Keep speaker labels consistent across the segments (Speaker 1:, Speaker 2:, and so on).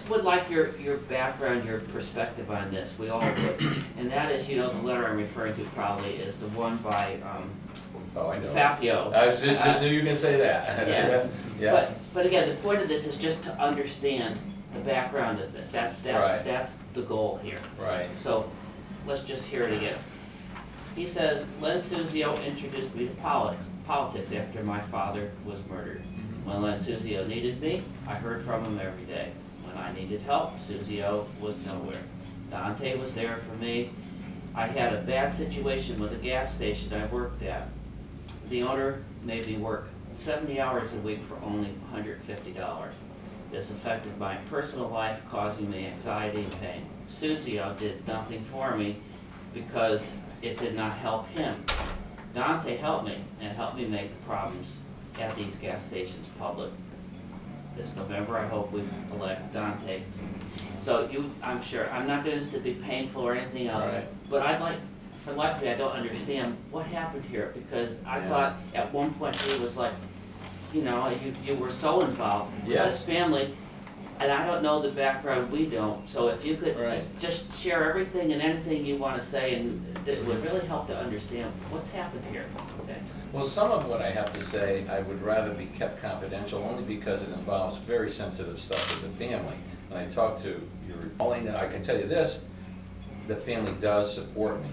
Speaker 1: just would like your background, your perspective on this. We all would. And that is, the letter I'm referring to probably is the one by
Speaker 2: Oh, I know.
Speaker 1: Fabio.
Speaker 2: I just knew you were going to say that.
Speaker 1: Yeah.
Speaker 2: Yeah.
Speaker 1: But again, the point of this is just to understand the background of this. That's the goal here.
Speaker 2: Right.
Speaker 1: So let's just hear it again. He says, Len Suzio introduced me to politics after my father was murdered. When Len Suzio needed me, I heard from him every day. When I needed help, Suzio was nowhere. Dante was there for me. I had a bad situation with a gas station I worked at. The owner made me work 70 hours a week for only $150. This affected my personal life, causing me anxiety and pain. Suzio did nothing for me because it did not help him. Dante helped me and helped me make the problems at these gas stations public. This November, I hope we elect Dante. So I'm sure, I'm not doing this to be painful or anything else,
Speaker 2: Right.
Speaker 1: but I'd like, for the life of me, I don't understand what happened here, because I thought at one point he was like, you were so involved with this family, and I don't know the background, we don't, so if you could just share everything and anything you want to say, and it would really help to understand what's happened here. Okay.
Speaker 2: Well, some of what I have to say, I would rather be kept confidential, only because it involves very sensitive stuff with the family. When I talk to all I know, I can tell you this, the family does support me.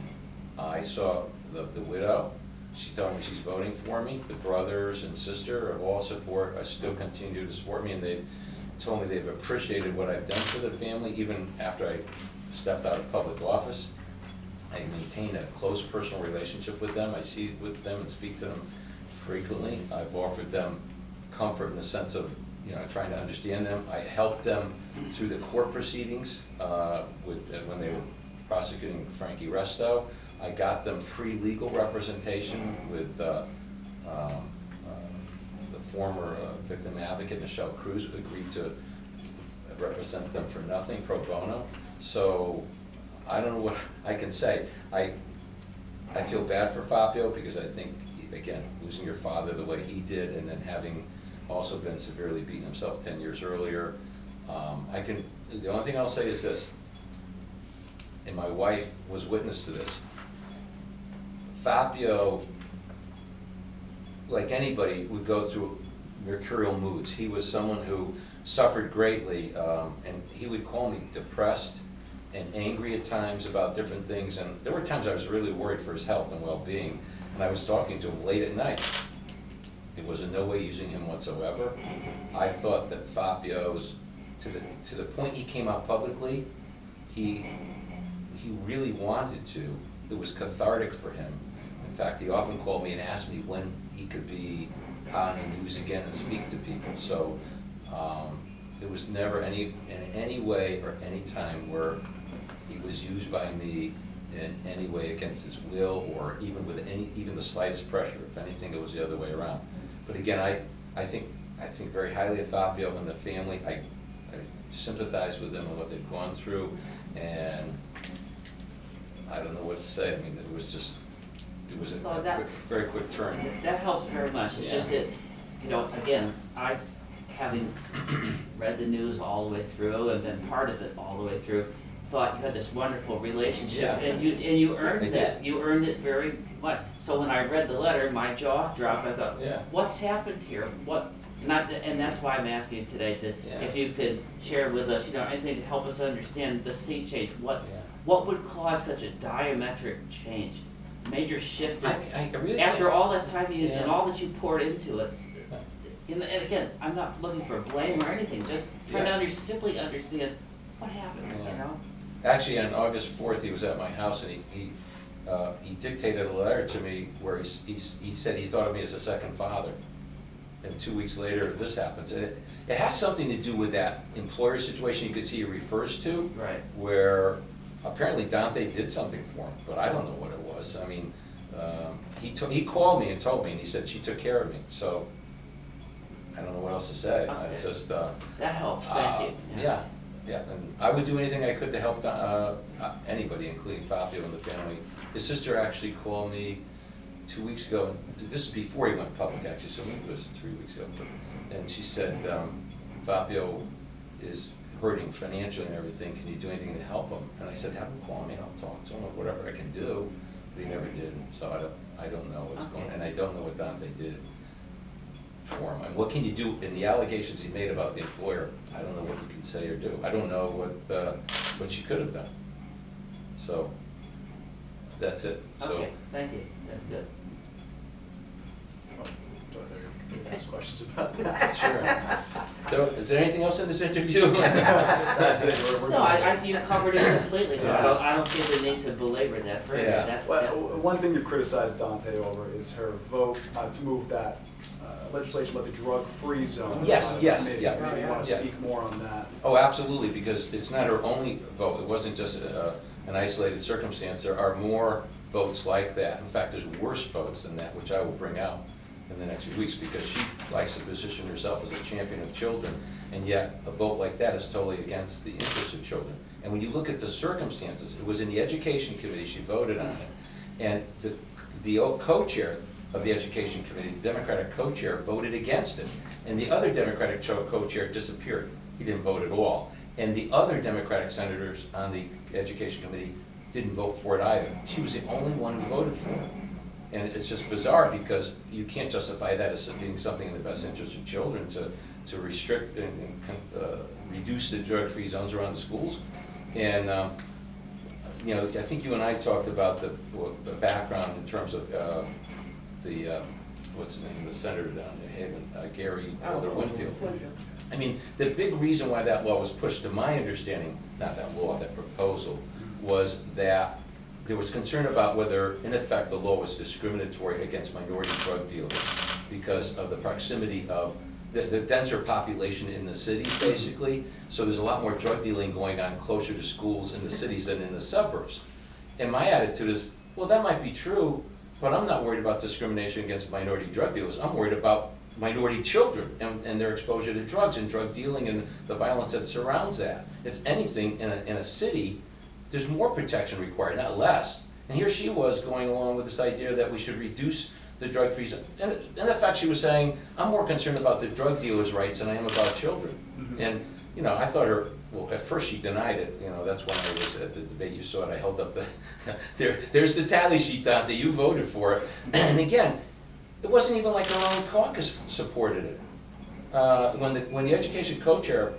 Speaker 2: I saw the widow, she told me she's voting for me. The brothers and sister are all still continue to support me, and they've told me they've appreciated what I've done for the family, even after I stepped out of public office. I maintain a close personal relationship with them. I see with them and speak to them frequently. I've offered them comfort in the sense of, trying to understand them. I helped them through the court proceedings when they were prosecuting Frankie Resto. I got them free legal representation with the former victim advocate, Michelle Cruz, who agreed to represent them for nothing, pro bono. So I don't know what I can say. I feel bad for Fabio, because I think, again, losing your father the way he did, and then having also been severely beaten himself 10 years earlier, the only thing I'll say is this, and my wife was witness to this. Fabio, like anybody, would go through mercurial moods. He was someone who suffered greatly, and he would call me depressed and angry at times about different things, and there were times I was really worried for his health and well-being, and I was talking to him late at night. It was in no way using him whatsoever. I thought that Fabio's, to the point he came out publicly, he really wanted to. It was cathartic for him. In fact, he often called me and asked me when he could be on the news again and speak to people. So it was never in any way or any time where he was used by me in any way against his will, or even with even the slightest pressure. If anything, it was the other way around. But again, I think very highly of Fabio and the family. I sympathize with them and what they've gone through, and I don't know what to say. I mean, it was a very quick turn.
Speaker 1: That helps very much. It's just that, again, I, having read the news all the way through and been part of it all the way through, thought you had this wonderful relationship, and you earned that. You earned it very much. So when I read the letter, my jaw dropped. I thought, what's happened here? And that's why I'm asking you today if you could share with us, anything to help us understand the sea change. What would cause such a diametric change, major shift?
Speaker 2: I really
Speaker 1: after all that time and all that you poured into it. And again, I'm not looking for blame or anything. Just trying to simply understand what happened.
Speaker 2: Actually, on August 4th, he was at my house, and he dictated a letter to me where he said he thought of me as a second father. And 2 weeks later, this happens. And it has something to do with that employer situation you could see he refers to,
Speaker 1: right,
Speaker 2: where apparently Dante did something for him, but I don't know what it was. I mean, he called me and told me, and he said she took care of me. So I don't know what else to say.
Speaker 1: Okay.
Speaker 2: It's just
Speaker 1: that helps. Thank you.
Speaker 2: Yeah, and I would do anything I could to help anybody, including Fabio and the family. His sister actually called me 2 weeks ago. This is before he went public, actually, so maybe it was 3 weeks ago. And she said, Fabio hurting financially and everything, can you do anything to help him? And I said, have him call me and I'll talk to him, whatever I can do. But he never did, so I don't know what's going on, and I don't know what Dante did for him. And what can you do in the allegations he made about the employer? I don't know what you can say or do. I don't know what she could have done. So, that's it. So,
Speaker 1: Okay, thank you, that's good.
Speaker 3: Ask questions about that.
Speaker 2: sure. So, is there anything else in this interview?
Speaker 3: That's it, we're
Speaker 1: No, you covered it completely, so I don't see the need to belabor that further.
Speaker 2: Yeah.
Speaker 1: That's,
Speaker 3: Well, one thing you've criticized Dante over is her vote to move that legislation about the drug-free zone.
Speaker 2: Yes, yes,
Speaker 3: committee.
Speaker 2: yeah.
Speaker 3: Maybe you want to
Speaker 2: Yeah.
Speaker 3: speak more on that.
Speaker 2: Oh, absolutely, because it's not her only vote. It wasn't just an isolated circumstance. There are more votes like that. In fact, there's worse votes than that, which I will bring out in the next few weeks, because she likes to position herself as a champion of children, and yet a vote like that is totally against the interests of children. And when you look at the circumstances, it was in the Education Committee, she voted on it, and the co-chair of the Education Committee, the Democratic co-chair, voted against it, and the other Democratic co-chair disappeared. He didn't vote at all. And the other Democratic senators on the Education Committee didn't vote for it either. She was the only one who voted for it. And it's just bizarre, because you can't justify that as being something in the best interest of children to restrict and reduce the drug-free zones around the schools. And you know, I think you and I talked about the background in terms of what's his name, the senator down in Haven, Gary Winfield. I mean, the big reason why that law was pushed, to my understanding, not that law, that proposal, was that there was concern about whether, in effect, the law was discriminatory against minority drug dealers because of the proximity of the denser population in the cities, basically. So there's a lot more drug dealing going on closer to schools in the cities than in the suburbs. And my attitude is, well, that might be true, but I'm not worried about discrimination against minority drug dealers. I'm worried about minority children and their exposure to drugs and drug dealing and the violence that surrounds that. If anything, in a city, there's more protection required, not less. And here she was going along with this idea that we should reduce the drug-free zone. And in effect, she was saying, I'm more concerned about the drug dealers' rights than I am about children.
Speaker 3: Mhm.
Speaker 2: And, you know, I thought well, at first she denied it. You know, that's when I was at the debate, you saw it, I held up there's the tally sheet, Dante, you voted for it. And again, it wasn't even like her own caucus supported it. When the education co-chair,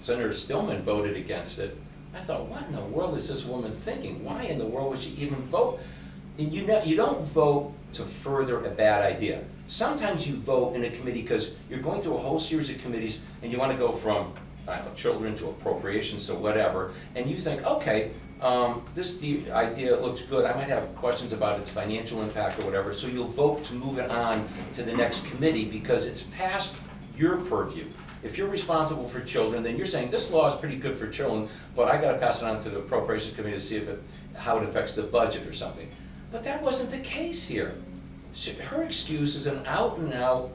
Speaker 2: Senator Stillman, voted against it, I thought, what in the world is this woman thinking? Why in the world would she even vote? And you don't vote to further a bad idea. Sometimes you vote in a committee because you're going through a whole series of committees and you want to go from, I don't know, children to appropriations to whatever, and you think, okay, the idea looks good, I might have questions about its financial impact or whatever, so you'll vote to move it on to the next committee because it's past your purview. If you're responsible for children, then you're saying, this law is pretty good for children, but I gotta pass it on to the appropriations committee to see how it affects the budget or something. But that wasn't the case here. Her excuse is an out and out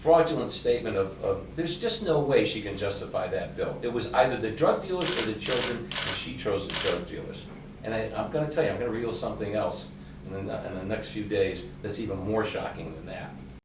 Speaker 2: fraudulent statement of there's just no way she can justify that bill. It was either the drug dealers or the children, and she chose the drug dealers. And I'm gonna tell you, I'm gonna reveal something else in the next few days that's even more shocking than that.